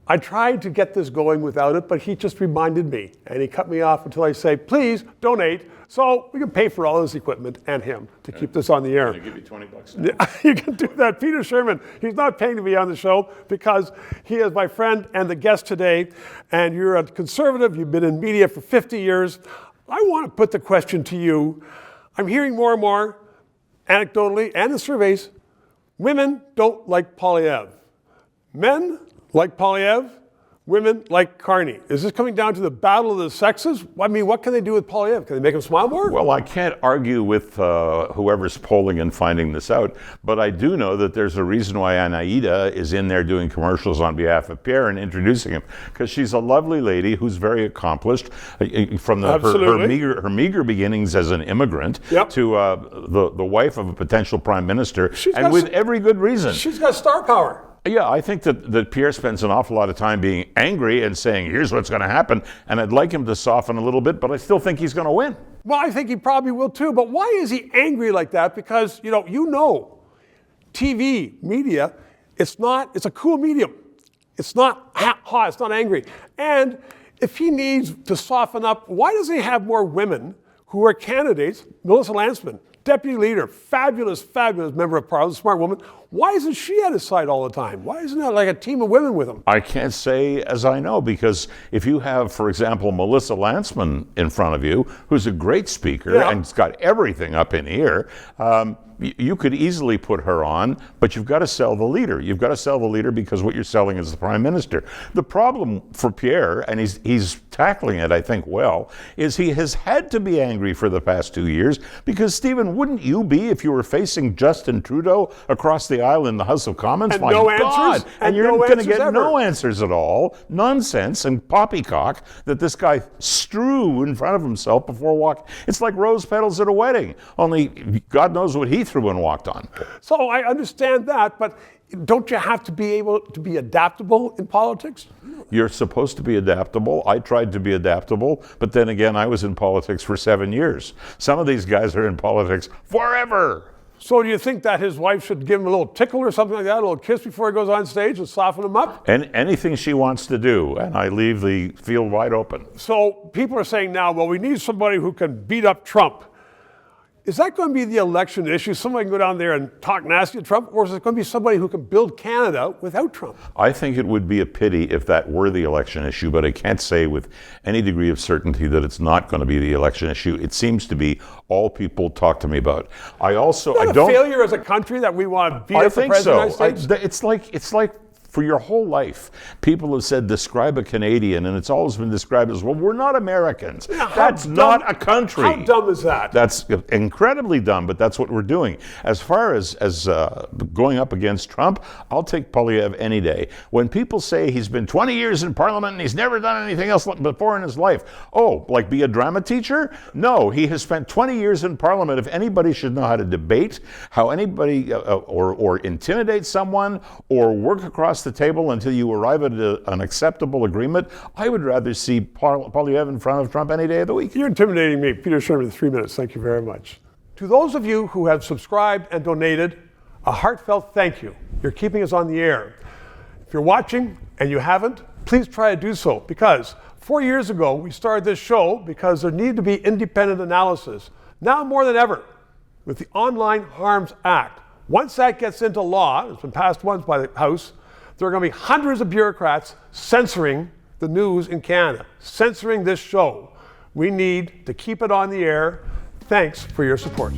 I tried to get this going without it, but he just reminded me, and he cut me off until I say, please donate, so we can pay for all his equipment and him to keep this on the air. I'll give you $20 now. You can do that. Peter Shurman, he's not paying to be on the show because he is my friend and the guest today, and you're a conservative, you've been in media for 50 years. I want to put the question to you. I'm hearing more and more, anecdotally and in surveys, women don't like Poilievre. Men like Poilievre, women like Carney. Is this coming down to the battle of the sexes? I mean, what can they do with Poilievre? Can they make him smile more? Well, I can't argue with whoever's polling and finding this out, but I do know that there's a reason why Anaida is in there doing commercials on behalf of Pierre and introducing him, because she's a lovely lady who's very accomplished from her meager beginnings as an immigrant to the wife of a potential prime minister, and with every good reason. She's got star power. Yeah, I think that Pierre spends an awful lot of time being angry and saying, here's what's going to happen, and I'd like him to soften a little bit, but I still think he's going to win. Well, I think he probably will too, but why is he angry like that? Because, you know, TV, media, it's a cool medium. It's not hot, it's not angry. And if he needs to soften up, why doesn't he have more women who are candidates? Melissa Lantsman, deputy leader, fabulous member of parliament, smart woman. Why isn't she at his side all the time? Why isn't there like a team of women with him? I can't say as I know, because if you have, for example, Melissa Lantsman in front of you, who's a great speaker and has got everything up in here, you could easily put her on, but you've got to sell the leader. You've got to sell the leader because what you're selling is the prime minister. The problem for Pierre, and he's tackling it, I think, well, is he has had to be angry for the past 2 years because, Stephen, wouldn't you be if you were facing Justin Trudeau across the aisle in the House of Commons? And no answers? And you're going to get no answers at all. Nonsense and poppycock that this guy strew in front of himself before walking. It's like rose petals at a wedding, only God knows what he threw and walked on. So I understand that, but don't you have to be able to be adaptable in politics? You're supposed to be adaptable. I tried to be adaptable, but then again, I was in politics for 7 years. Some of these guys are in politics forever. So do you think that his wife should give him a little tickle or something like that, a little kiss before he goes on stage and soften him up? And anything she wants to do, and I leave the field wide open. So people are saying now, well, we need somebody who can beat up Trump. Is that going to be the election issue? Somebody can go down there and talk nasty to Trump, or is it going to be somebody who can build Canada without Trump? I think it would be a pity if that were the election issue, but I can't say with any degree of certainty that it's not going to be the election issue. It seems to be all people talk to me about. I also, Is that a failure as a country that we want to beat up the president of the United States? It's like for your whole life, people have said, describe a Canadian, and it's always been described as, well, we're not Americans. That's not a country. How dumb is that? That's incredibly dumb, but that's what we're doing. As far as going up against Trump, I'll take Poilievre any day. When people say he's been 20 years in Parliament and he's never done anything else before in his life, oh, like be a drama teacher? No, he has spent 20 years in Parliament. If anybody should know how to debate, how anybody or intimidate someone or work across the table until you arrive at an acceptable agreement, I would rather see Poilievre in front of Trump any day of the week. You're intimidating me. Peter Shurman, 3 minutes. Thank you very much. To those of you who have subscribed and donated, a heartfelt thank you. You're keeping us on the air. If you're watching and you haven't, please try to do so, because 4 years ago we started this show because there needed to be independent analysis. Now more than ever, with the Online Harms Act, once that gets into law, it's been passed once by the House, there are going to be hundreds of bureaucrats censoring the news in Canada, censoring this show. We need to keep it on the air. Thanks for your support.